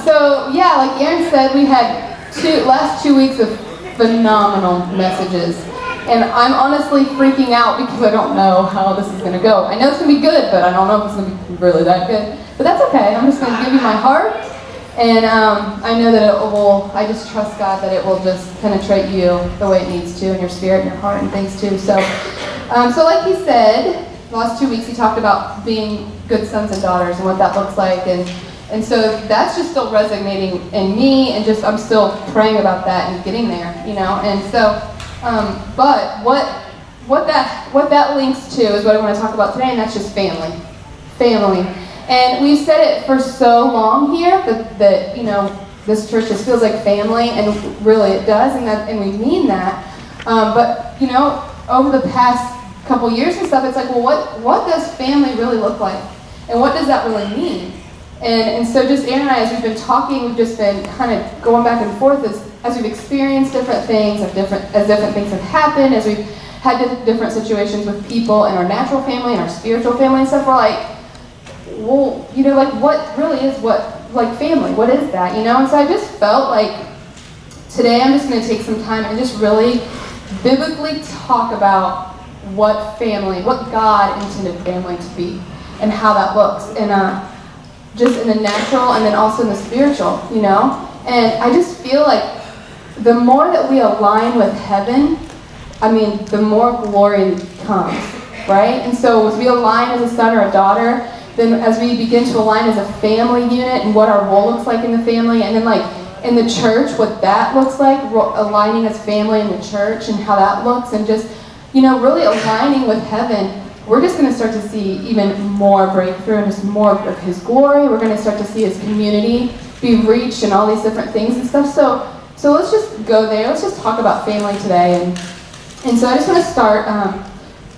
So yeah, like Aaron said, we had last 2 weeks of phenomenal messages. And I'm honestly freaking out because I don't know how this is going to go. I know it's going to be good, but I don't know if it's going to be really that good. But that's okay. I'm just going to give you my heart. And I know that I just trust God that it will just penetrate you the way it needs to, in your spirit and your heart and things too. So like he said, the last 2 weeks he talked about being good sons and daughters and what that looks like. And so that's just still resonating in me, and just I'm still praying about that and getting there, And so, but what that links to is what I want to talk about today, and that's just family. And we've said it for so long here that this church just feels like family, and really it does, and we mean that. But over the past couple years and stuff, it's like, well, what does family really look like, and what does that really mean? And so just Aaron and I, as we've been talking, we've just been kind of going back and forth as we've experienced different things, as different things have happened, as we've had different situations with people in our natural family and our spiritual family and stuff. We're like, well, what really is family? What is that? And so I just felt like today I'm just going to take some time and just really biblically talk about what God intended family to be and how that looks. And just in the natural and then also in the spiritual, And I just feel like the more that we align with heaven, the more glory comes, right? And so as we align as a son or a daughter, then as we begin to align as a family unit and what our role looks like in the family, and then like in the church, what that looks like, aligning as family in the church and how that looks, and just, really aligning with heaven, we're just going to start to see even more breakthrough and just more of His glory. We're going to start to see His community be reached and all these different things and stuff. So let's just go there. Let's just talk about family today. And so I just want to start.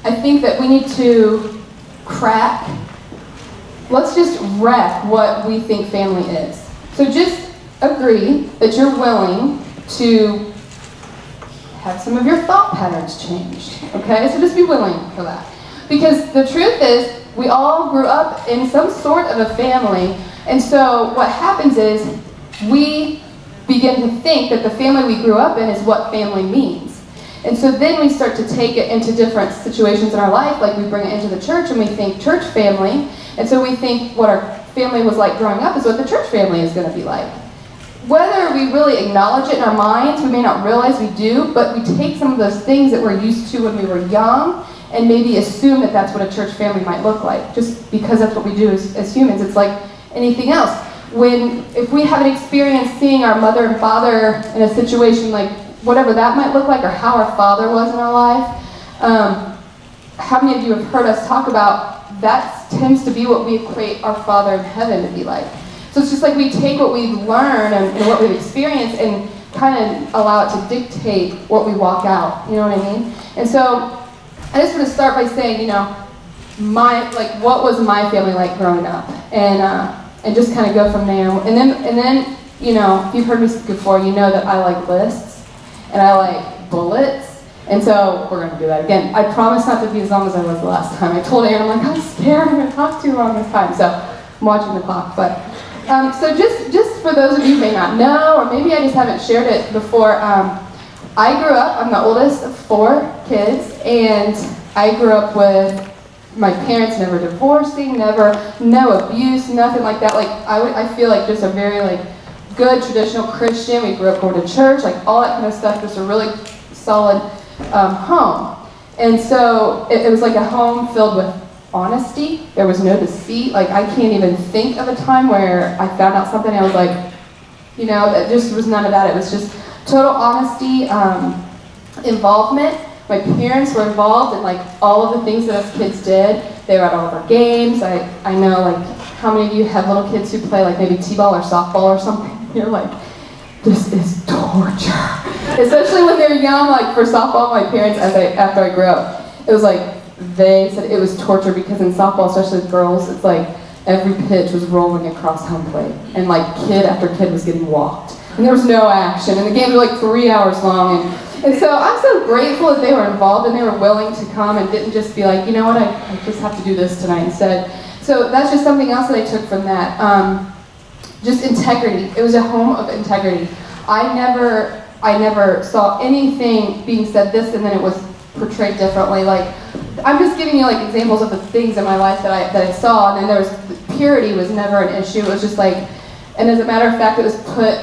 I think that we need to let's just wreck what we think family is. So just agree that you're willing to have some of your thought patterns changed. Okay? So just be willing for that. Because the truth is, we all grew up in some sort of a family, and so what happens is we begin to think that the family we grew up in is what family means. And so then we start to take it into different situations in our life, like we bring it into the church and we think church family, and so we think what our family was like growing up is what the church family is going to be like. Whether we really acknowledge it in our minds, we may not realize we do, but we take some of those things that we're used to when we were young and maybe assume that that's what a church family might look like, just because that's what we do as humans. It's like anything else. If we have an experience seeing our mother and father in a situation like whatever that might look like, or how our father was in our life, how many of you have heard us talk about that tends to be what we equate our Father in heaven to be like? So it's just like we take what we've learned and what we've experienced and kind of allow it to dictate what we walk out. You know what I mean? And so I just want to start by saying, what was my family like growing up, and just kind of go from there. And then, if you've heard me speak before, you know that I like lists and I like bullets, and so we're going to do that again. I promise not to be as long as I was the last time. I told Aaron, I'm scared I'm going to talk too long this time, so I'm watching the clock. But so just for those of you who may not know, or maybe I just haven't shared it before. I grew up, I'm the oldest of 4 kids, and I grew up with my parents never divorcing, no abuse, nothing like that. I feel like just a very good traditional Christian. We grew up going to church, all that kind of stuff, just a really solid home. And so it was like a home filled with honesty. There was no deceit. I can't even think of a time where I found out something and I was like, that just was none of that. It was just total honesty, involvement. My parents were involved in all of the things that us kids did. They were at all of our games. I know how many of you have little kids who play maybe t-ball or softball or something. You're like, this is torture. Especially when they're young. For softball, my parents, after I grew up, it was they said it was torture because in softball, especially with girls, it's every pitch was rolling across home plate, and kid after kid was getting walked. And there was no action, and the games were 3 hours long, and so I'm so grateful that they were involved and they were willing to come and didn't just be like, I just have to do this tonight instead. So that's just something else that I took from that. just integrity. It was a home of integrity. I never saw anything being said this and then it was portrayed differently. Like, I'm just giving you like examples of the things in my life that I saw, and then purity was never an issue. It was just like, and as a matter of fact, it was put,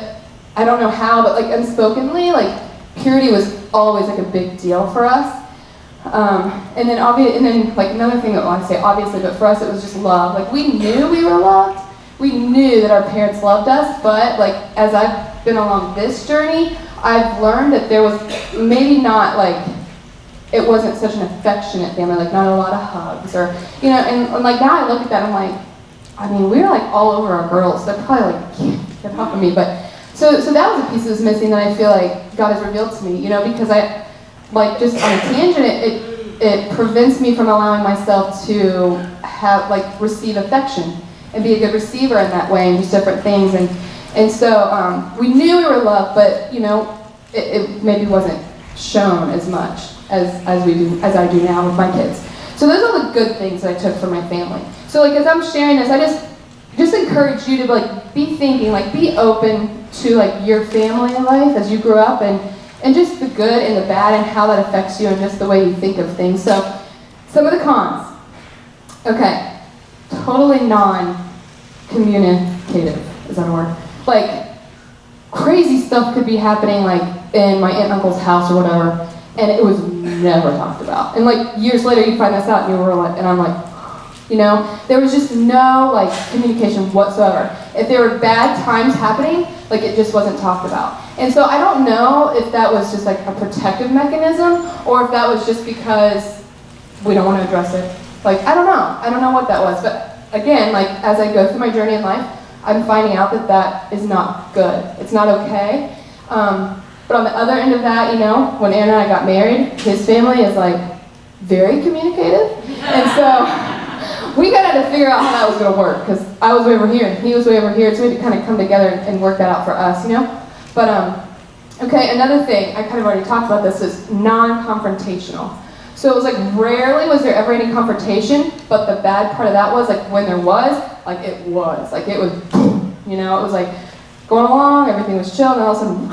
I don't know how, but like unspokenly, like purity was always like a big deal for us. And then like another thing that I want to say, obviously, but for us it was just love. Like, we knew we were loved. We knew that our parents loved us, but like as I've been along this journey, I've learned that there was maybe not like, it wasn't such an affectionate family, like not a lot of hugs or, you know, and like now I look at that and I'm like, I mean, we were like all over our girls. They're probably like, get off of me, but so that was a piece that was missing that I feel like God has revealed to me, you know, because I, like, just on a tangent, it prevents me from allowing myself to have, like, receive affection and be a good receiver in that way and just different things. And so we knew we were loved, but, you know, it maybe wasn't shown as much as I do now with my kids. So those are the good things that I took from my family. So like as I'm sharing this, I just encourage you to like be thinking, like be open to like your family life as you grew up and just the good and the bad and how that affects you and just the way you think of things. So some of the cons. Okay, totally non-communicative, is that a word? Like crazy stuff could be happening like in my aunt and uncle's house or whatever, and it was never talked about. And like years later you find this out and you were like, and I'm like, you know, there was just no like communication whatsoever. If there were bad times happening, like it just wasn't talked about. And so I don't know if that was just like a protective mechanism or if that was just because we don't want to address it. Like, I don't know what that was. But again, like as I go through my journey in life, I'm finding out that that is not good. It's not okay. But on the other end of that, you know, when Aaron and I got married, his family is like very communicative. And so we got to figure out how that was going to work because I was way over here and he was way over here. So we had to kind of come together and work that out for us, you know. But, okay, another thing, I kind of already talked about this, is non-confrontational. So it was like rarely was there ever any confrontation, but the bad part of that was like when there was, it was boom, you know, it was like going along, everything was chill, and all of a sudden,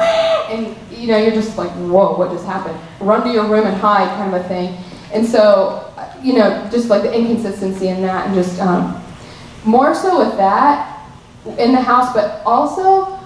and you know, you're just like, whoa, what just happened? Run to your room and hide kind of a thing. And so, you know, just like the inconsistency in that, and just more so with that in the house, but also,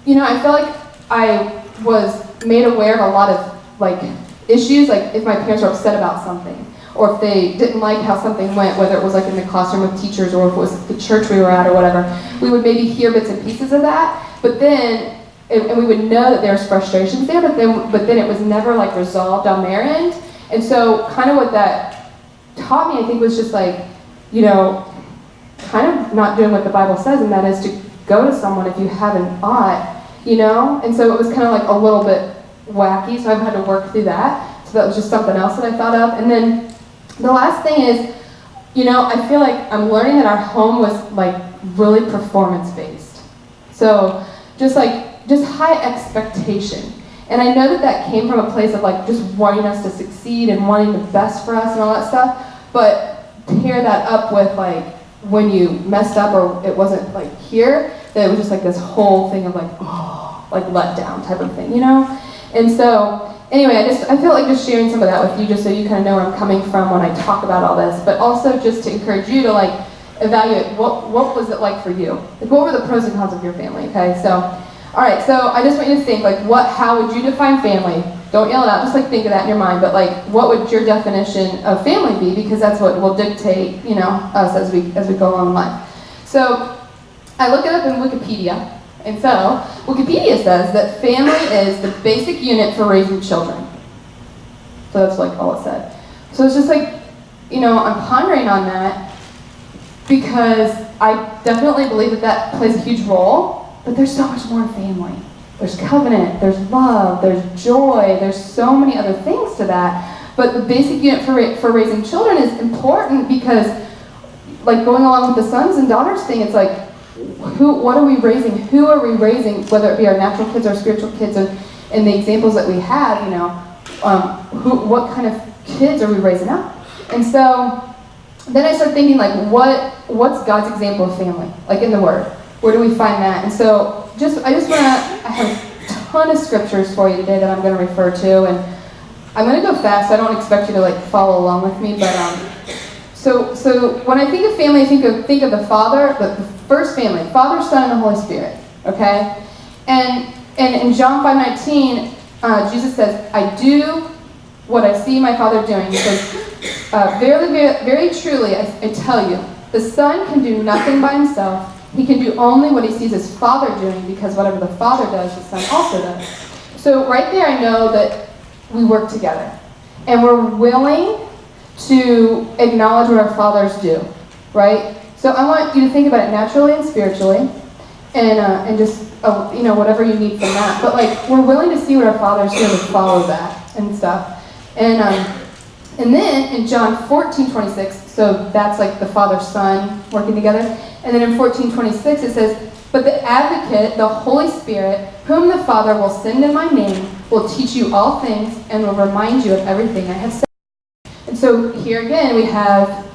you know, I feel like I was made aware of a lot of like issues, like if my parents were upset about something, or if they didn't like how something went, whether it was like in the classroom with teachers or if it was the church we were at or whatever, we would maybe hear bits and pieces of that, but then, and we would know that there was frustrations there, but then it was never like resolved on their end. And so kind of what that taught me, I think, was just like, you know, kind of not doing what the Bible says, and that is to go to someone if you haven't ought, you know? And so it was kind of like a little bit wacky, so I've had to work through that. So that was just something else that I thought of. And then the last thing is, you know, I feel like I'm learning that our home was like really performance-based. So just high expectation. And I know that that came from a place of like just wanting us to succeed and wanting the best for us and all that stuff, but pair that up with like when you messed up or it wasn't like here, that it was just like this whole thing of like, oh, like let down type of thing, you know? And so, anyway, I feel like just sharing some of that with you just so you kind of know where I'm coming from when I talk about all this, but also just to encourage you to like evaluate what was it like for you? Like what were the pros and cons of your family, okay? So, all right, so I just want you to think like how would you define family? Don't yell it out, just like think of that in your mind, but like what would your definition of family be? Because that's what will dictate, you know, us as we go along in life. So, I look it up in Wikipedia. And so, Wikipedia says that family is the basic unit for raising children. So that's like all it said. So it's just like, you know, I'm pondering on that because I definitely believe that that plays a huge role, but there's so much more in family. There's covenant, there's love, there's joy, there's so many other things to that. But the basic unit for raising children is important because, like going along with the sons and daughters thing, it's like, what are we raising? Who are we raising? Whether it be our natural kids or spiritual kids, and the examples that we have, you know, what kind of kids are we raising up? And so then I started thinking, like, what's God's example of family, like in the Word? Where do we find that? And so I have a ton of scriptures for you today that I'm going to refer to, and I'm going to go fast, so I don't expect you to like follow along with me, but so when I think of family, I think of the Father, the first family, Father, Son, and the Holy Spirit, okay? And in John 5:19, Jesus says, I do what I see my Father doing. He says, very truly, I tell you, the Son can do nothing by himself. He can do only what he sees his Father doing, because whatever the Father does, the Son also does. So right there, I know that we work together. And we're willing to acknowledge what our fathers do, right? So I want you to think about it naturally and spiritually, and just whatever you need from that. But like, we're willing to see what our fathers do and follow that and stuff. And then in John 14:26, so that's like the Father, Son working together. And then in 14:26 it says, but the Advocate, the Holy Spirit, whom the Father will send in my name, will teach you all things and will remind you of everything I have said. And so here again we have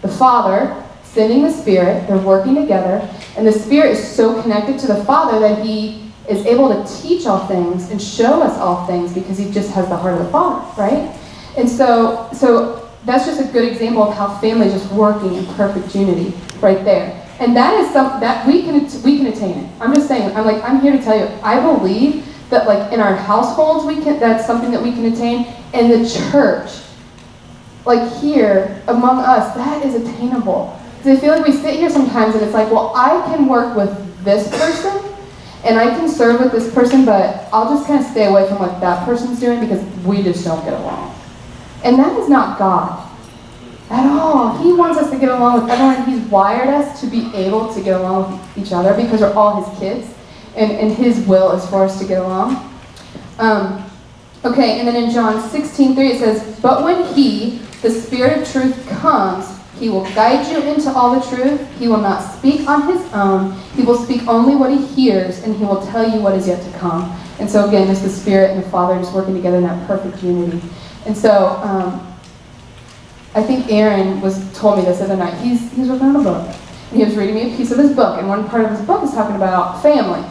the Father sending the Spirit. They're working together. And the Spirit is so connected to the Father that he is able to teach all things and show us all things because he just has the heart of the Father, right? And so that's just a good example of how family is just working in perfect unity right there. And that is something that we can attain it. I'm just saying, I'm here to tell you, I believe that like in our households that's something that we can attain. In the church, like here among us, that is attainable. Because I feel like we sit here sometimes and it's like, well, I can work with this person and I can serve with this person, but I'll just kind of stay away from what that person's doing because we just don't get along. And that is not God at all. He wants us to get along with everyone. He's wired us to be able to get along with each other because we're all his kids, and his will is for us to get along. Okay, and then in John 16:3 it says, but when he, the Spirit of truth, comes, he will guide you into all the truth. He will not speak on his own. He will speak only what he hears, and he will tell you what is yet to come. And so again, it's the Spirit and the Father just working together in that perfect unity. And so I think Aaron told me this the other night. He's working on a book, and he was reading me a piece of his book, and one part of his book is talking about family.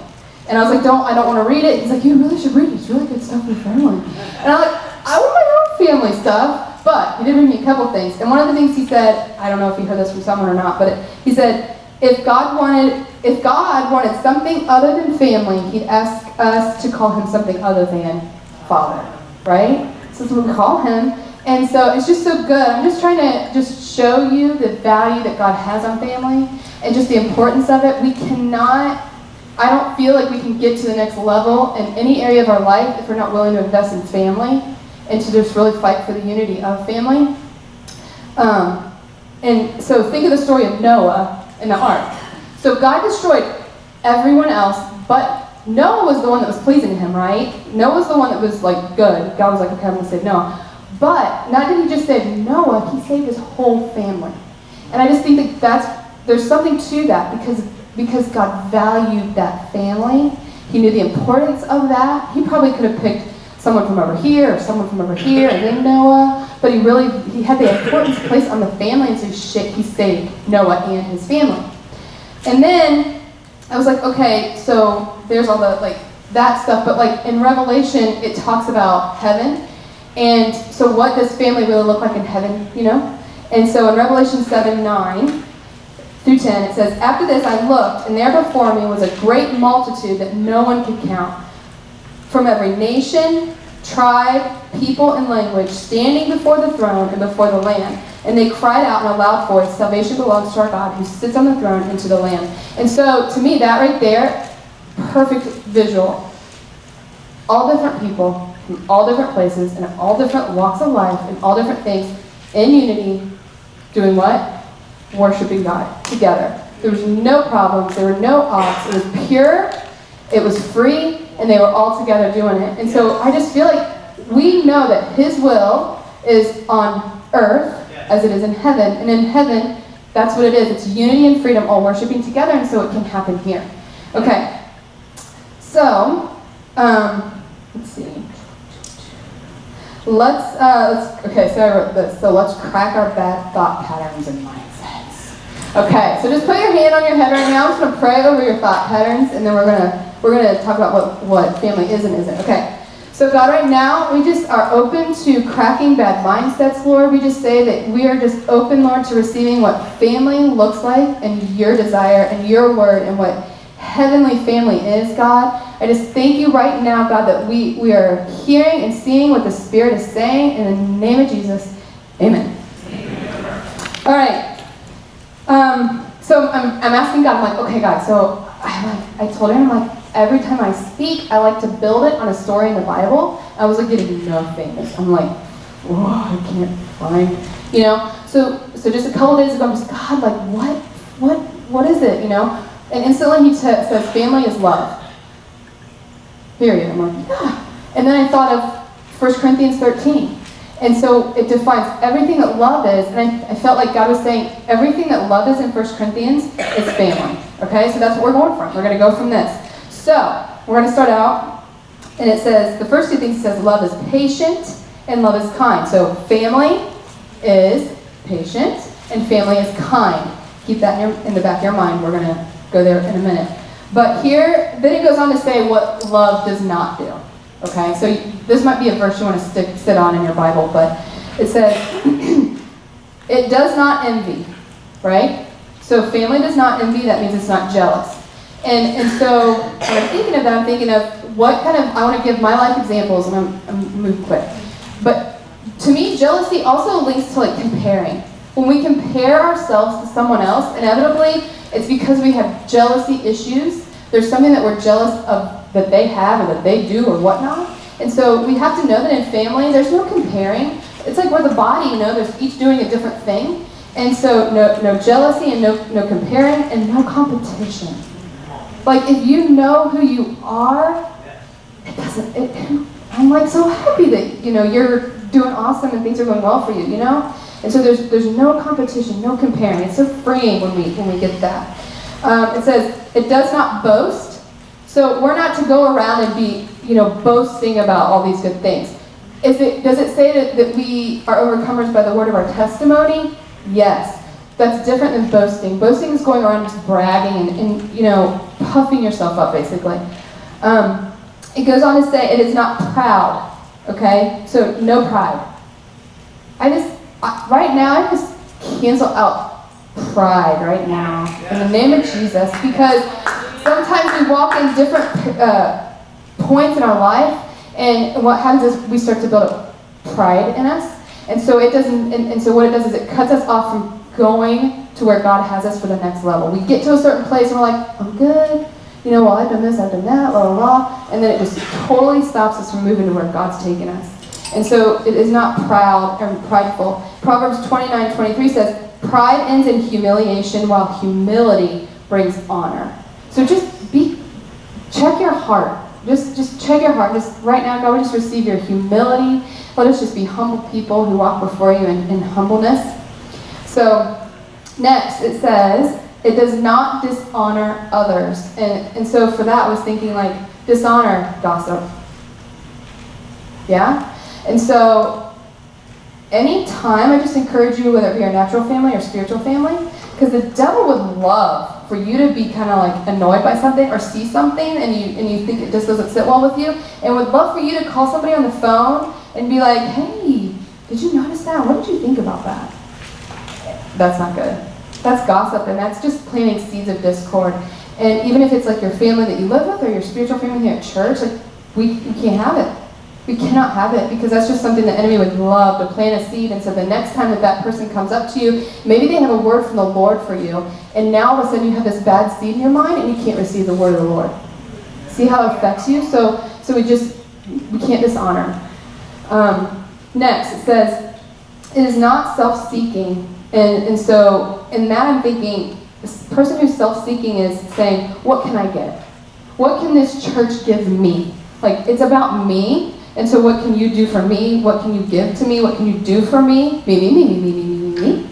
And I was like, I don't want to read it. He's like, you really should read it. It's really good stuff with family. And I'm like, I want my own family stuff. But he did read me a couple things. And one of the things he said, I don't know if he heard this from someone or not, but he said, if God wanted something other than family, he'd ask us to call him something other than Father, right? So that's what we call him. And so it's just so good. I'm just trying to just show you the value that God has on family and just the importance of it. I don't feel like we can get to the next level in any area of our life if we're not willing to invest in family and to just really fight for the unity of family. And so think of the story of Noah and the ark. So God destroyed everyone else, but Noah was the one that was pleasing to him, right? Noah was the one that was like good. God was like, okay, I'm going to save Noah. But not did he just save Noah, he saved his whole family. And I just think that there's something to that because God valued that family. He knew the importance of that. He probably could have picked someone from over here or someone from over here and then Noah. But he had the importance placed on the family, and so he saved Noah and his family. And then I was like, okay, so there's all the that stuff, but in Revelation it talks about heaven. And so what does family really look like in heaven, And so in Revelation 7:9 through 10 it says, after this I looked, and there before me was a great multitude that no one could count, from every nation, tribe, people, and language, standing before the throne and before the Lamb. And they cried out in a loud voice, salvation belongs to our God who sits on the throne and to the Lamb. And so to me, that right there, perfect visual. All different people from all different places and all different walks of life and all different things in unity, doing what? Worshiping God together. There was no problems. There were no odds. It was pure. It was free. And they were all together doing it. And so I just feel like we know that his will is on earth as it is in heaven. And in heaven, that's what it is. It's unity and freedom all worshiping together, and so it can happen here. Okay. So, let's see. Okay, so I wrote this. So let's crack our bad thought patterns and mindsets. Okay, so just put your hand on your head right now. I'm just going to pray over your thought patterns, and then we're gonna talk about what family is and isn't. Okay, so God, right now, we just are open to cracking bad mindsets, Lord. We just say that we are just open, Lord, to receiving what family looks like and your desire and your word and what heavenly family is, God. I just thank you right now, God, that we are hearing and seeing what the Spirit is saying. In the name of Jesus, amen. All right. So I'm asking God, I'm like, okay, God, so I told him, I'm like, every time I speak, I like to build it on a story in the Bible. I was like getting nothing. I'm like, whoa, I can't find, you know? So just a couple days ago, I'm just, God, like, what is it, you know? And instantly he says, family is love. Period. I'm like, yeah. And then I thought of 1 Corinthians 13. And so it defines everything that love is, and I felt like God was saying everything that love is in 1 Corinthians is family. Okay, so that's what we're going from. We're going to go from this. So we're going to start out, and it says, the first two things it says love is patient and love is kind. So family is patient and family is kind. Keep that in the back of your mind. We're going to go there in a minute. But here, then it goes on to say what love does not do. Okay, so this might be a verse you want to sit on in your Bible, but it says, it does not envy, right? So if family does not envy, that means it's not jealous. And so when I'm thinking of that, I'm thinking of what kind of, I want to give my life examples, and I'm moving quick. But to me, jealousy also links to like comparing. When we compare ourselves to someone else, inevitably, it's because we have jealousy issues. There's something that we're jealous of that they have or that they do or whatnot. And so we have to know that in family, there's no comparing. It's like we're the body, you know, there's each doing a different thing. And so no jealousy and no comparing and no competition. Like if you know who you are, I'm like so happy that, you know, you're doing awesome and things are going well for you, you know? And so there's no competition, no comparing. It's so freeing when we get that. It says, it does not boast. So we're not to go around and be, you know, boasting about all these good things. Does it say that we are overcomers by the word of our testimony? Yes. That's different than boasting. Boasting is going around just bragging and you know, puffing yourself up, basically. It goes on to say it is not proud, okay? So no pride. Right now, I just cancel out pride right now in the name of Jesus, because sometimes we walk in different points in our life, and what happens is we start to build up pride in us, and so it doesn't. And so what it does is it cuts us off from going to where God has us for the next level. We get to a certain place and we're like, I'm good. You know, well, I've done this, I've done that, blah, blah, blah. And then it just totally stops us from moving to where God's taken us. And so it is not proud or prideful. Proverbs 29:23 says, pride ends in humiliation while humility brings honor. So just check your heart. Just check your heart. Just right now, God, we just receive your humility. Let us just be humble people who walk before you in humbleness. So next, it says, it does not dishonor others. And so for that, I was thinking like, dishonor gossip. Yeah? And so anytime, I just encourage you, whether it be your natural family or spiritual family, because the devil would love for you to be kind of like annoyed by something or see something and you think it just doesn't sit well with you, and would love for you to call somebody on the phone and be like, hey, did you notice that? What did you think about that? That's not good. That's gossip, and that's just planting seeds of discord. And even if it's like your family that you live with or your spiritual family here at church, like we can't have it. We cannot have it, because that's just something the enemy would love, to plant a seed. And so the next time that person comes up to you, maybe they have a word from the Lord for you, and now all of a sudden you have this bad seed in your mind and you can't receive the word of the Lord. See how it affects you? So we can't dishonor. Next, it says, it is not self-seeking. And so in that I'm thinking, this person who's self-seeking is saying, what can I get? What can this church give me? Like, it's about me. And so what can you do for me? What can you give to me? What can you do for me? Me.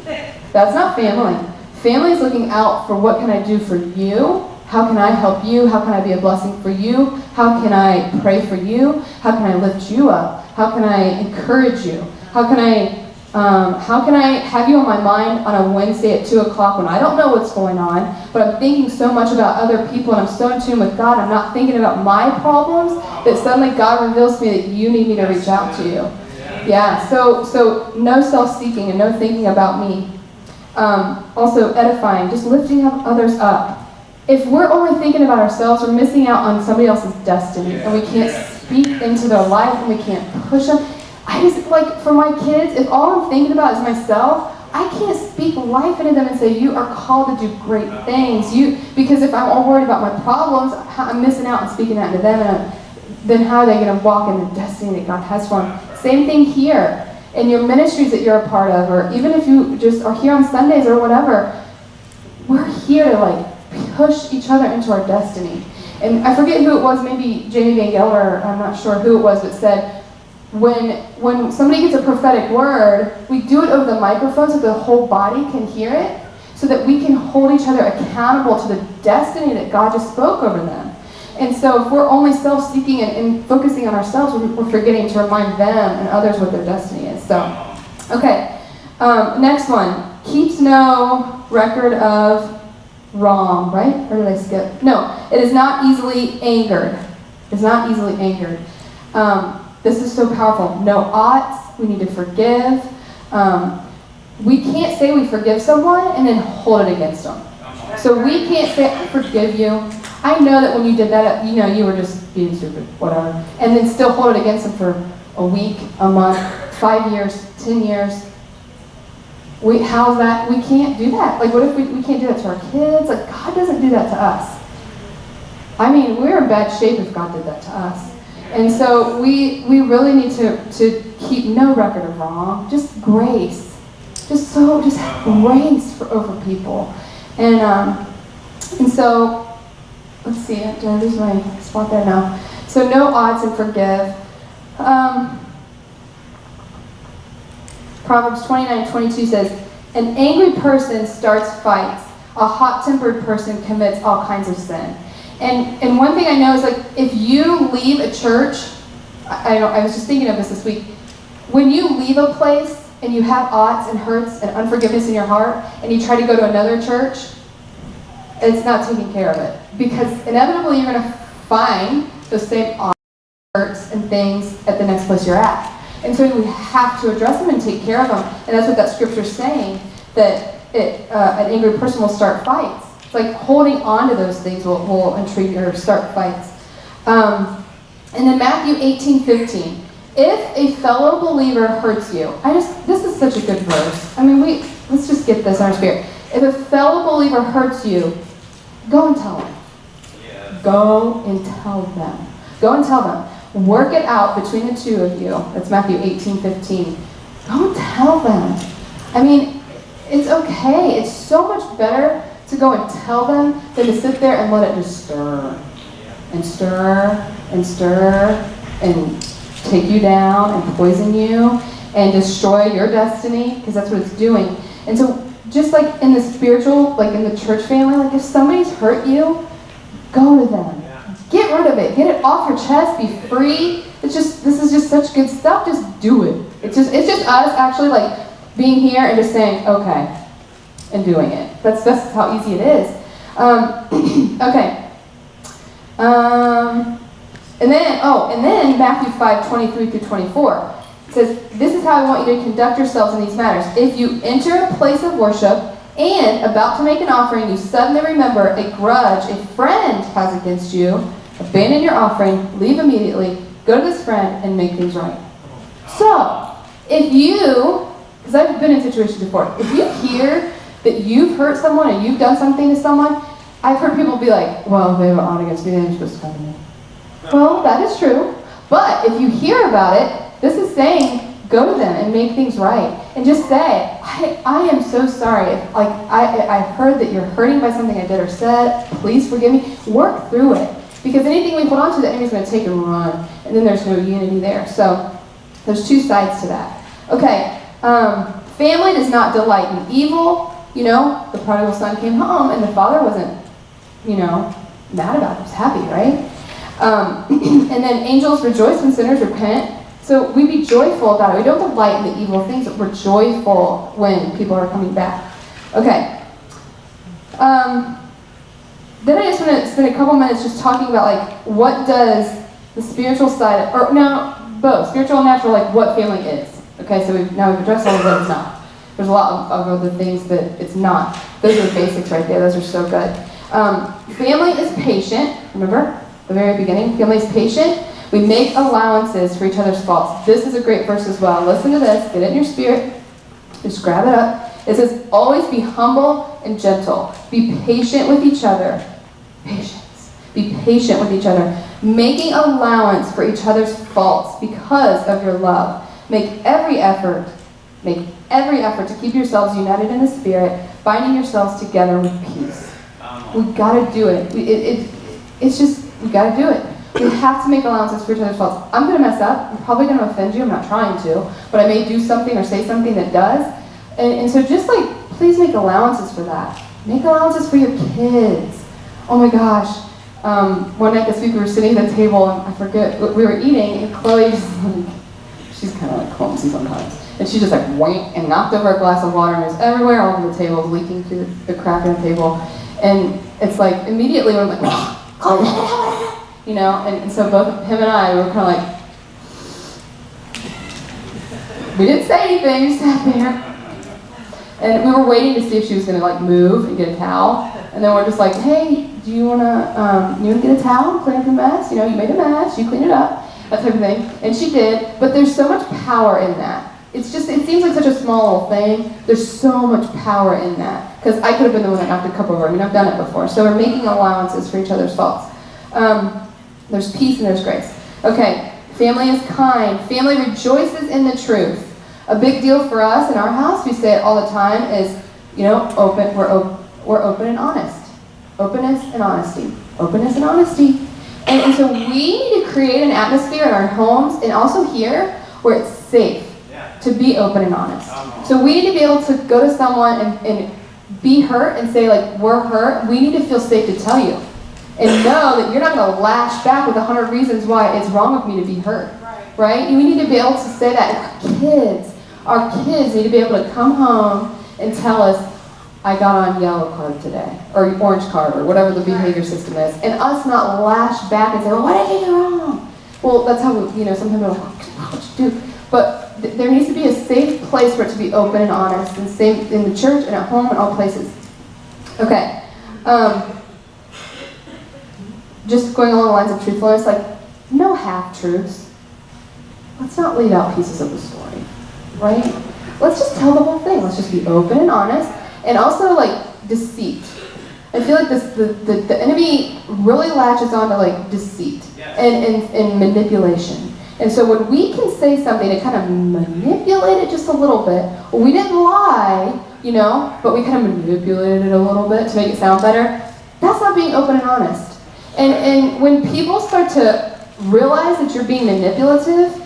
That's not family. Family is looking out for what can I do for you? How can I help you? How can I be a blessing for you? How can I pray for you? How can I lift you up? How can I encourage you? How can I How can I have you on my mind on a Wednesday at 2 o'clock when I don't know what's going on, but I'm thinking so much about other people and I'm so in tune with God, I'm not thinking about my problems, that suddenly God reveals to me that you need me to reach out to you. Yeah, so no self-seeking and no thinking about me. Also edifying, just lifting up others up. If we're only thinking about ourselves, we're missing out on somebody else's destiny, and we can't speak into their life, and we can't push them. I just, like, for my kids, if all I'm thinking about is myself, I can't speak life into them and say, you are called to do great things. Because if I'm all worried about my problems, I'm missing out on speaking that into them, and then how are they going to walk in the destiny that God has for them? Same thing here. In your ministries that you're a part of, or even if you just are here on Sundays or whatever, we're here to, like, push each other into our destiny. And I forget who it was, maybe Jamie Van Gelder, I'm not sure who it was, but said, when somebody gets a prophetic word, we do it over the microphone so the whole body can hear it, so that we can hold each other accountable to the destiny that God just spoke over them. And so if we're only self-seeking and focusing on ourselves, we're forgetting to remind them and others what their destiny is. So, okay. Next one. Keeps no record of wrong, right? Or did I skip? No. It is not easily angered. It's not easily angered. This is so powerful. No oughts. We need to forgive. We can't say we forgive someone and then hold it against them. So we can't say, I forgive you. I know that when you did that, you were just being stupid, whatever. And then still hold it against them for a week, a month, 5 years, 10 years. How's that? We can't do that. Like, what if we can't do that to our kids? Like, God doesn't do that to us. I mean, we're in bad shape if God did that to us. And so we really need to keep no record of wrong, just grace. Just have grace over people. And so, let's see, did I lose my spot there? No. So no odds and forgive. Proverbs 29:22 says, an angry person starts fights. A hot-tempered person commits all kinds of sin. And one thing I know is, like, if you leave a church, I was just thinking of this week, when you leave a place and you have odds and hurts and unforgiveness in your heart, and you try to go to another church, it's not taking care of it. Because inevitably you're going to find those same odds, hurts, and things at the next place you're at. And so we have to address them and take care of them. And that's what that scripture's saying, that an angry person will start fights. It's like holding on to those things will intrigue or start fights. And then Matthew 18:15. If a fellow believer hurts you, this is such a good verse. I mean, let's just get this in our spirit. If a fellow believer hurts you, go and tell them. Yeah. Go and tell them. Go and tell them. Work it out between the two of you. That's Matthew 18:15. Go and tell them. I mean, it's okay. It's so much better to go and tell them than to sit there and let it just stir and stir and stir and take you down and poison you and destroy your destiny, because that's what it's doing. And so just like in the spiritual, like in the church family, like if somebody's hurt you, go to them. Get rid of it. Get it off your chest. Be free. This is just such good stuff. Just do it. It's just us actually like being here and just saying, okay, and doing it. That's how easy it is. Okay. And then Matthew 5:23-24. It says, this is how I want you to conduct yourselves in these matters. If you enter a place of worship and about to make an offering, you suddenly remember a grudge a friend has against you, abandon your offering, leave immediately, go to this friend, and make things right. So, because I've been in situations before, if you hear that you've hurt someone and you've done something to someone, I've heard people be like, well, they have an on against me, they're supposed to come to me. Well, that is true. But if you hear about it, this is saying, go to them and make things right. And just say, I am so sorry. I heard that you're hurting by something I did or said. Please forgive me. Work through it. Because anything we hold on to, the enemy's going to take and run. And then there's no unity there. So there's two sides to that. Okay. Family does not delight in evil. The prodigal son came home and the father wasn't, mad about it. He was happy, right? And then angels rejoice when sinners repent. So we be joyful about it. We don't delight in the evil things, but we're joyful when people are coming back. Okay. Then I just want to spend a couple minutes just talking about like what does the spiritual side, or no, both spiritual and natural, like what family is. Okay, so we've addressed all of what it's not. There's a lot of other things that it's not. Those are the basics right there. Those are so good. Family is patient. Remember the very beginning. Family is patient. We make allowances for each other's faults. This is a great verse as well. Listen to this. Get it in your spirit. Just grab it up. It says, always be humble and gentle. Be patient with each other. Patience. Be patient with each other. Making allowance for each other's faults because of your love. Make every effort to keep yourselves united in the Spirit, binding yourselves together with peace. We gotta do it. It's just, we gotta do it. We have to make allowances for each other's faults. I'm gonna mess up. I'm probably gonna offend you. I'm not trying to, but I may do something or say something that does. And so just like, please make allowances for that. Make allowances for your kids. Oh my gosh. One night this week we were sitting at the table and I forget, we were eating and Chloe just like, she's kind of like clumsy sometimes. And she just like went and knocked over a glass of water and it was everywhere all over the table, it was leaking through the crack in the table. And it's like immediately we're like, Chloe, you know, and so both him and I were kind of like, we didn't say anything, we sat there. And we were waiting to see if she was going to like move and get a towel. And then we're just like, hey, do you want to get a towel and clean up your mess? You know, you made a mess, you cleaned it up, that type of thing. And she did, but there's so much power in that. It's just, it seems like such a small little thing. There's so much power in that. Because I could have been the one that knocked the cup over. I mean, I've done it before. So we're making allowances for each other's faults. There's peace and there's grace. Okay, family is kind. Family rejoices in the truth. A big deal for us in our house, we say it all the time, is, you know, we're open and honest. Openness and honesty. Openness and honesty. And so we need to create an atmosphere in our homes and also here where it's safe to be open and honest. So we need to be able to go to someone and be hurt and say, like, we're hurt. We need to feel safe to tell you. And know that you're not going to lash back with 100 reasons why it's wrong with me to be hurt. Right? We need to be able to say that. Our kids need to be able to come home and tell us, I got on yellow card today, or orange card, or whatever the behavior system is, and us not lash back and say, well, what did you do wrong? Well, that's how, you know, sometimes we're like, what did you do? But there needs to be a safe place for it to be open and honest, and safe in the church and at home and all places. Okay. Just going along the lines of truthfulness, like, no half-truths. Let's not leave out pieces of the story, right? Let's just tell the whole thing. Let's just be open and honest. And also, like, deceit. I feel like the enemy really latches on to, like, deceit and manipulation. And so when we can say something and kind of manipulate it just a little bit, well, we didn't lie, you know, but we kind of manipulated it a little bit to make it sound better, that's not being open and honest. And when people start to realize that you're being manipulative,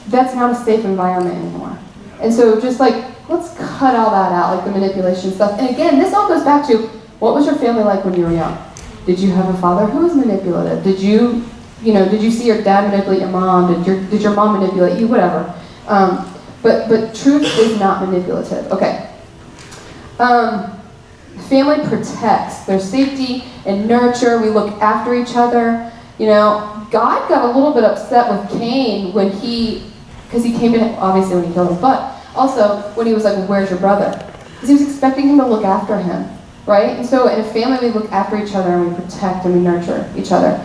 that's not a safe environment anymore. And so just like, let's cut all that out, like the manipulation stuff. And again, this all goes back to, what was your family like when you were young? Did you have a father who was manipulative? Did you see your dad manipulate your mom? Did your mom manipulate you? Whatever. But truth is not manipulative. Okay. Family protects. There's safety and nurture. We look after each other. You know, God got a little bit upset with Cain because he came to him, obviously when he killed him, but also when he was like, where's your brother? Because he was expecting him to look after him, right? And so in a family, we look after each other and we protect and we nurture each other.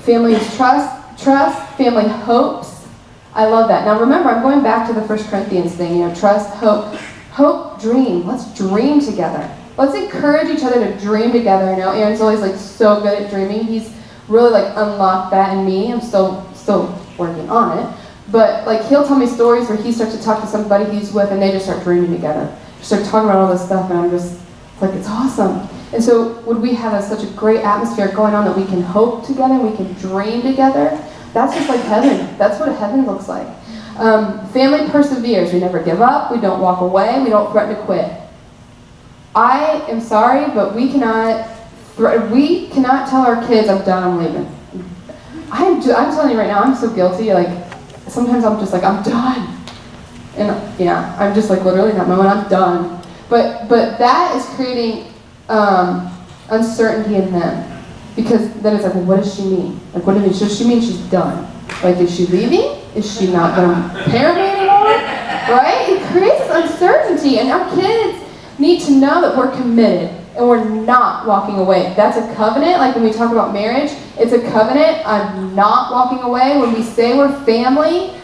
Family is trust, family hopes. I love that. Now remember, I'm going back to the 1 Corinthians thing, you know, trust, hope, dream. Let's dream together. Let's encourage each other to dream together. You know, Aaron's always like so good at dreaming. He's really like unlocked that in me. I'm still working on it. But like he'll tell me stories where he starts to talk to somebody he's with and they just start dreaming together. Just start talking about all this stuff and I'm just like, it's awesome. And so would we have such a great atmosphere going on that we can hope together, we can dream together? That's just like heaven. That's what heaven looks like. Family perseveres. We never give up. We don't walk away. We don't threaten to quit. I am sorry, but we cannot tell our kids, I'm done, I'm leaving. I'm telling you right now, I'm so guilty. Like, sometimes I'm just like, I'm done. And yeah, I'm just like literally in that moment, I'm done. But that is creating uncertainty in them. Because then it's like, well, what does she mean? Like, what does she mean she's done? Like, is she leaving? Is she not going to parent me anymore? Right? It creates this uncertainty, and our kids need to know that we're committed and we're not walking away. That's a covenant. Like when we talk about marriage, it's a covenant. I'm not walking away. When we say we're family,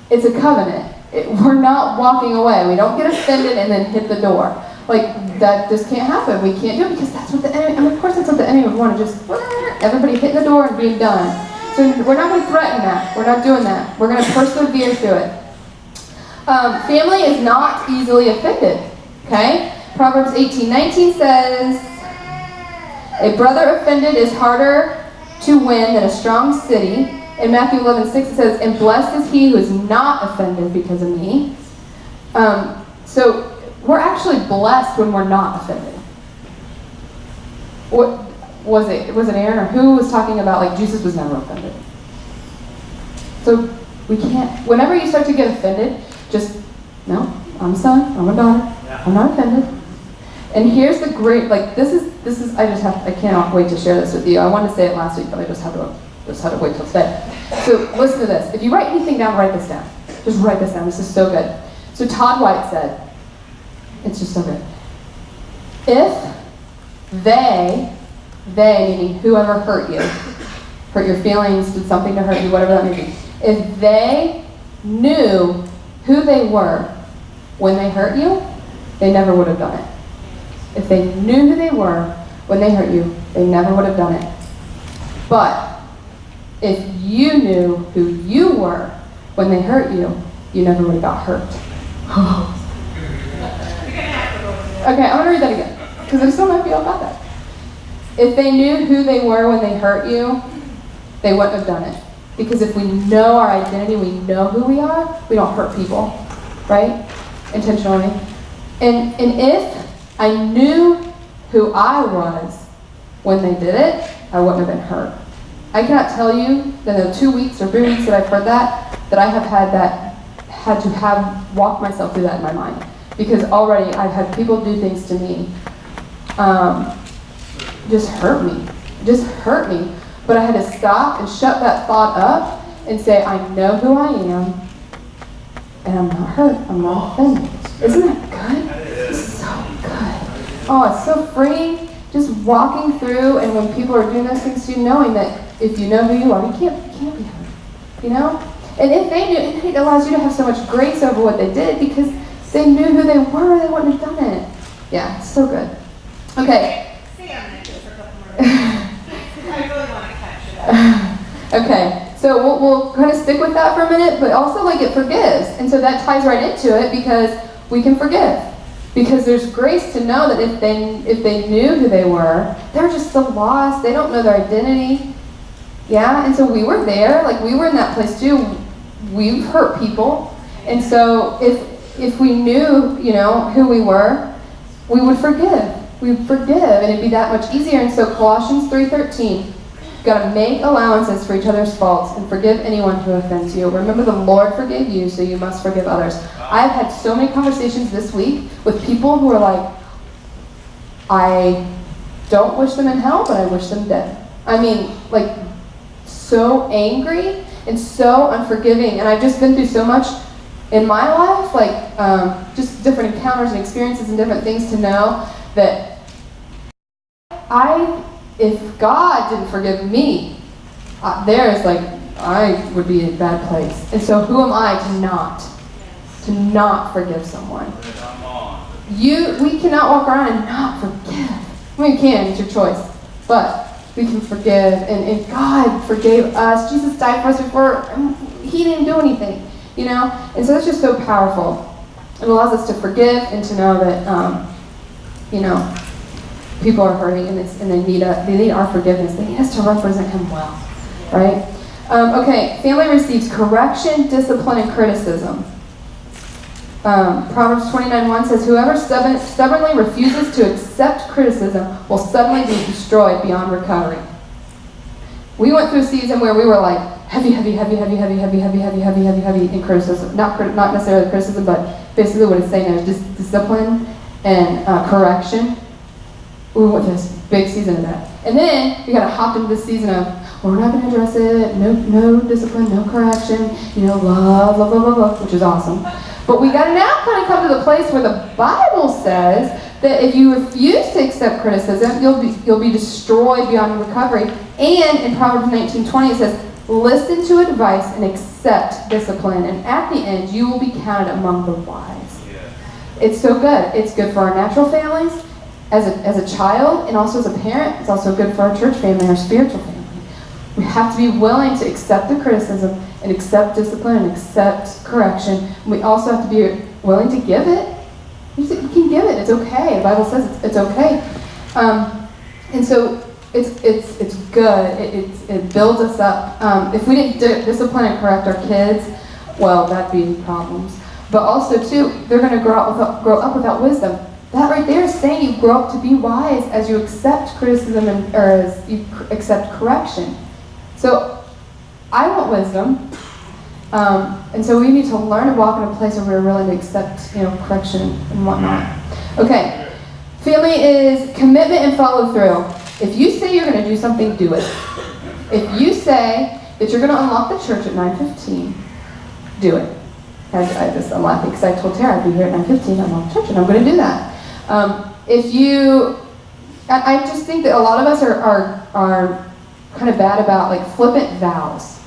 it's a covenant. We're not walking away. We don't get offended and then hit the door. Like, that just can't happen. We can't do it because that's what the enemy, I mean, of course that's what the enemy would want to just, everybody hitting the door and being done. So we're not going to threaten that. We're not doing that. We're going to persevere through it. Family is not easily offended. Okay? Proverbs 18:19 says, a brother offended is harder to win than a strong city. In Matthew 11:6 it says, and blessed is he who is not offended because of me. So we're actually blessed when we're not offended. What was it? Was it Aaron or who was talking about like Jesus was never offended? So we can't. Whenever you start to get offended, just no. I'm a son. I'm a daughter. I'm not offended. And here's the great. Like this is. I cannot wait to share this with you. I wanted to say it last week, but I just had to wait till today. So listen to this. If you write anything down, write this down. Just write this down. This is so good. So Todd White said. It's just so good. If they meaning whoever hurt you, hurt your feelings, did something to hurt you, whatever that may be, if they knew who they were when they hurt you, they never would have done it. If they knew who they were when they hurt you, they never would have done it. But if you knew who you were when they hurt you, you never would have got hurt. Okay, I'm going to read that again, because I still might feel about that. If they knew who they were when they hurt you, they wouldn't have done it. Because if we know our identity, we know who we are, we don't hurt people, right? Intentionally. And if I knew who I was when they did it, I wouldn't have been hurt. I cannot tell you that in the 2 weeks or 3 weeks that I've heard that I have had to have walked myself through that in my mind. Because already I've had people do things to me, just hurt me. But I had to stop and shut that thought up and say, I know who I am, and I'm not hurt, I'm not offended. Isn't that good? It's so good. Oh, it's so freeing, just walking through, and when people are doing those things to you, knowing that if you know who you are, you can't be hurt, you know? And if they knew, it allows you to have so much grace over what they did, because they knew who they were, they wouldn't have done it. Yeah, it's so good. Okay. Stay on that just for a couple more minutes. I really want to catch it up. Okay, so we'll kind of stick with that for a minute, but also like it forgives. And so that ties right into it because we can forgive. Because there's grace to know that if they knew who they were, they're just so lost. They don't know their identity. Yeah, and so we were there. Like we were in that place too. We've hurt people. And so if we knew, you know, who we were, we would forgive. We would forgive, and it'd be that much easier. And so Colossians 3:13, you've got to make allowances for each other's faults and forgive anyone who offends you. Remember, the Lord forgave you, so you must forgive others. I've had so many conversations this week with people who are like, I don't wish them in hell, but I wish them dead. I mean, like, so angry and so unforgiving. And I've just been through so much in my life, like just different encounters and experiences and different things to know that if God didn't forgive me, I would be in a bad place. And so who am I to not forgive someone? We cannot walk around and not forgive. I mean, you can, it's your choice. But we can forgive, and God forgave us. Jesus died for us before, he didn't do anything. You know, and so that's just so powerful. It allows us to forgive and to know that, you know, people are hurting and they need our forgiveness. They need us to represent him well, right? Okay, family receives correction, discipline, and criticism. Proverbs 29:1 says, whoever stubbornly refuses to accept criticism will suddenly be destroyed beyond recovery. We went through a season where we were like, heavy in criticism. Not necessarily criticism, but basically what it's saying is discipline and correction. We went through this big season of that. And then we got to hop into this season of, well, we're not going to address it, no discipline, no correction, love, which is awesome. But we got to now kind of come to the place where the Bible says that if you refuse to accept criticism, you'll be destroyed beyond recovery. And in Proverbs 19:20 it says, listen to advice and accept discipline, and at the end you will be counted among the wise. Yeah. It's so good. It's good for our natural families, as a child, and also as a parent. It's also good for our church family, our spiritual family. We have to be willing to accept the criticism and accept discipline and accept correction. We also have to be willing to give it. You can give it. It's okay. The Bible says it's okay. And so it's good. It builds us up. If we didn't discipline and correct our kids, well, that'd be problems. But also, too, they're going to grow up without wisdom. That right there is saying you grow up to be wise as you accept criticism or as you accept correction. So I want wisdom. And so we need to learn to walk in a place where we're willing to accept, correction and whatnot. Okay. Family is commitment and follow through. If you say you're going to do something, do it. If you say that you're going to unlock the church at 9:15, do it. I'm laughing because I told Tara I'd be here at 9:15, unlock the church, and I'm going to do that. I just think that a lot of us are kind of bad about like flippant vows.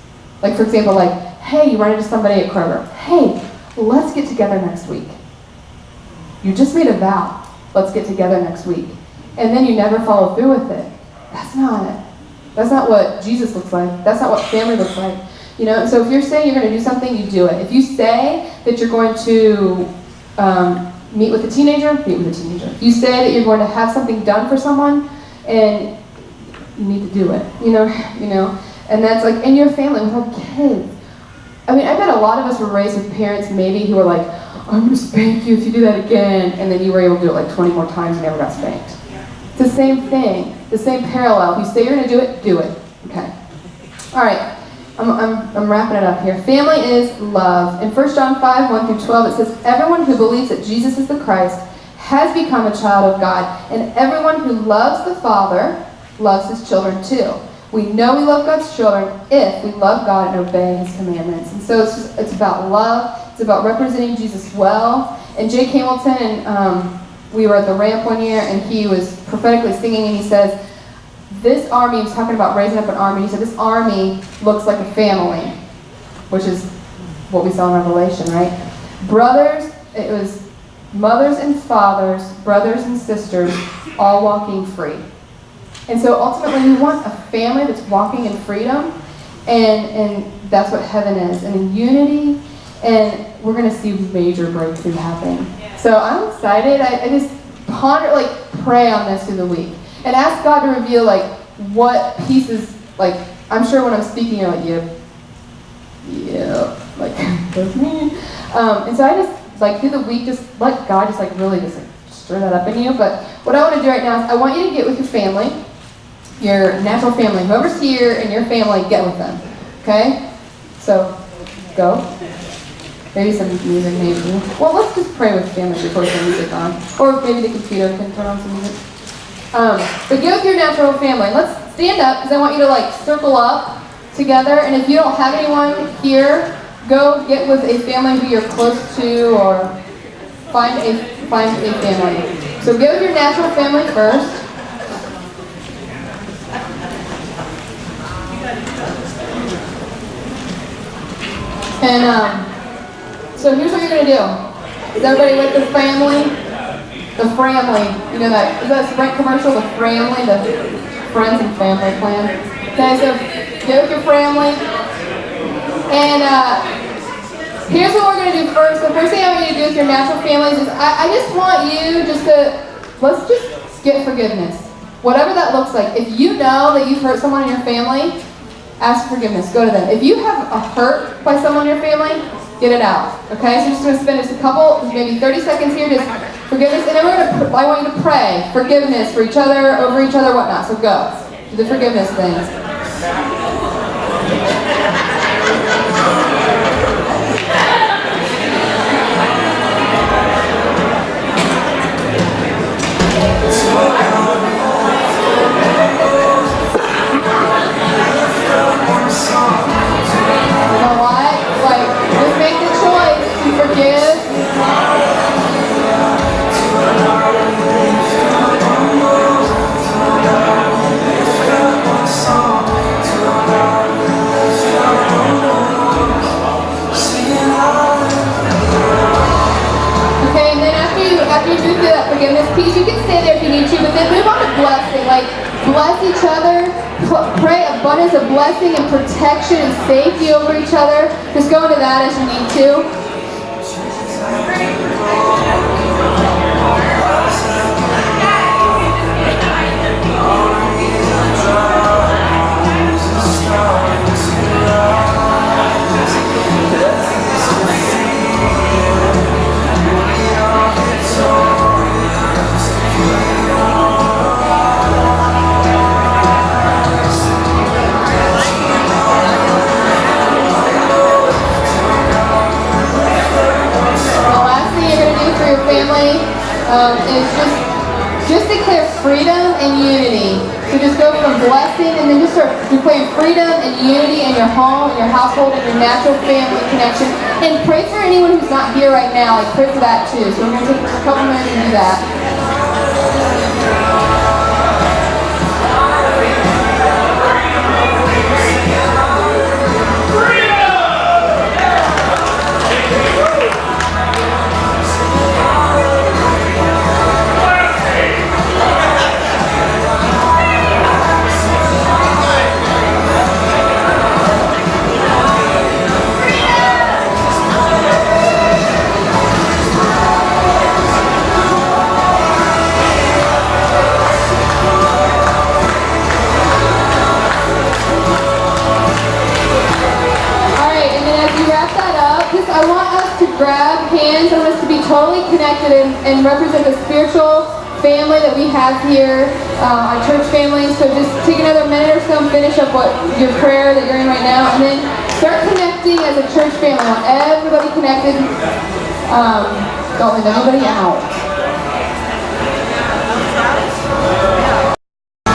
Like, for example, like, hey, you run into somebody at Kroger. Hey, let's get together next week. You just made a vow. Let's get together next week. And then you never follow through with it. That's not what Jesus looks like. That's not what family looks like. So if you're saying you're going to do something, you do it. If you say that you're going to meet with a teenager, meet with a teenager. If you say that you're going to have something done for someone, and you need to do it. And that's like in your family with our kids. I mean, I bet a lot of us were raised with parents maybe who were like, I'm going to spank you if you do that again, and then you were able to do it like 20 more times and never got spanked. It's the same thing, the same parallel. If you say you're going to do it, okay. All right, I'm wrapping it up here. Family is love. In 1 John 5:1-12, it says, everyone who believes that Jesus is the Christ has become a child of God, and everyone who loves the Father loves his children too. We know we love God's children if we love God and obey his commandments. And so it's about love. It's about representing Jesus well. And Jake Hamilton, we were at the ramp one year, and he was prophetically singing, and he says, this army, he was talking about raising up an army, he said, this army looks like a family, which is what we saw in Revelation, right? Brothers, it was mothers and fathers, brothers and sisters, all walking free. And so ultimately we want a family that's walking in freedom, and that's what heaven is, and in unity, and we're going to see major breakthrough happen. So I'm excited. I just pray on this through the week. And ask God to reveal, what pieces, I'm sure when I'm speaking, you're like, that's me. And so I just, through the week, just let God just, really just stir that up in you. But what I want to do right now is I want you to get with your family, your natural family. Whoever's here in your family, get with them. Okay? So, go. Maybe some music, maybe. Well, let's just pray with family before we turn music on. Or maybe the computer can turn on some music. But get with your natural family. Let's stand up, because I want you to circle up together. And if you don't have anyone here, go get with a family who you're close to, or find a family. So get with your natural family first. And so here's what you're going to do. Is everybody with the family? The family. You know that? Is that a Sprint commercial? The family, the friends and family plan. Okay, so get with your family. And here's what we're going to do first. The first thing I want you to do with your natural families is I just want you let's just get forgiveness. Whatever that looks like. If you know that you've hurt someone in your family, ask for forgiveness. Go to them. If you have a hurt by someone in your family, get it out. Okay? So we're just going to spend maybe 30 seconds here, just forgiveness. And then I want you to pray forgiveness for each other, over each other, whatnot. So go. Do the forgiveness things. abundance of blessing and protection and safety over each other. Just go into that as you need to. Is just declare freedom and unity. So just go from blessing and then just start declaring freedom and unity in your home, in your household, in your natural family connection. And pray for anyone who's not here right now. Like pray for that too. So we're going to take a couple minutes and do that. I want us to grab hands. I want us to be totally connected and represent the spiritual family that we have here, our church family. So just take another minute or so and finish up what your prayer that you're in right now, and then start connecting as a church family. I want everybody connected. Don't leave anybody out.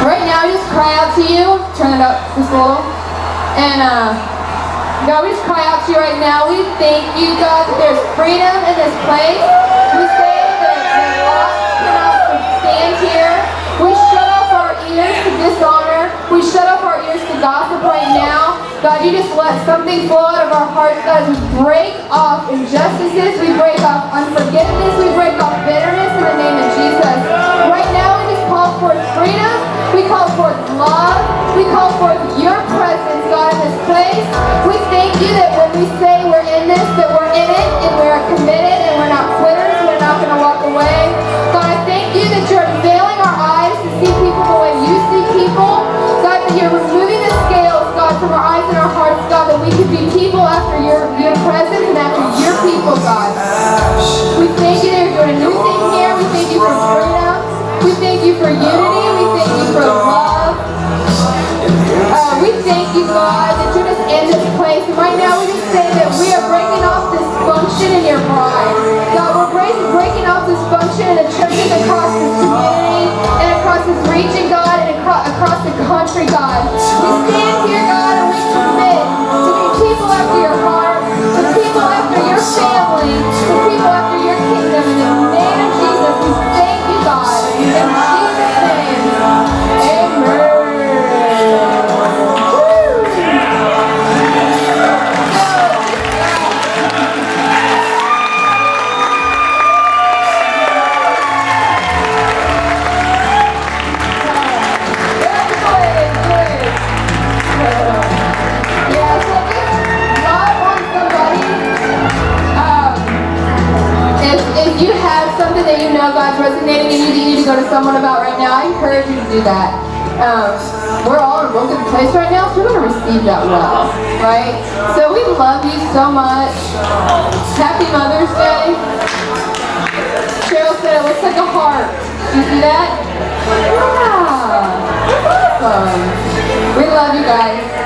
Right now, just cry out to you. Turn it up just a little, and God, we just cry out to you right now. We thank you, God, that there's freedom in this place. We say that the lost cannot stand here. We shut off our ears to dishonor. We shut off our ears to gossip right now. God, you just let something flow out of our hearts, God, as we break off injustices. We break off unforgiveness. We break off bitterness in the name of Jesus. Right now, we just call forth freedom. We call forth love. We call forth your presence, God, in this place. We thank you that when we say we're in this, that we're in it, and we're committed, and we're not quitters, we're not going to walk away. God, I thank you that you're unveiling our eyes to see people the way you see people. God, that you're removing the scales, God, from our eyes and our hearts, God, that we could be people after your presence and after your people, God. We thank you that you're doing a new thing here. We thank you for freedom. We thank you for unity. We thank you for love. We thank you, God, that you're just in this place. And right now we just say that we are breaking off dysfunction in your bride. God, we're breaking off dysfunction in the churches across this community and across this region, God, and across the country, God. We stand here, God, and we commit to be people after your heart, to people after your family, to people after your kingdom. In the name of Jesus, we thank you, God. In Jesus' name, amen. If you have something that you know God's resonating in you that you need to go to someone about right now, I encourage you to do that. We're all in a real good place right now, so we're going to receive that well, right? So we love you so much. Happy Mother's Day. Cheryl said it looks like a heart. Do you see that? Yeah. Awesome. We love you guys.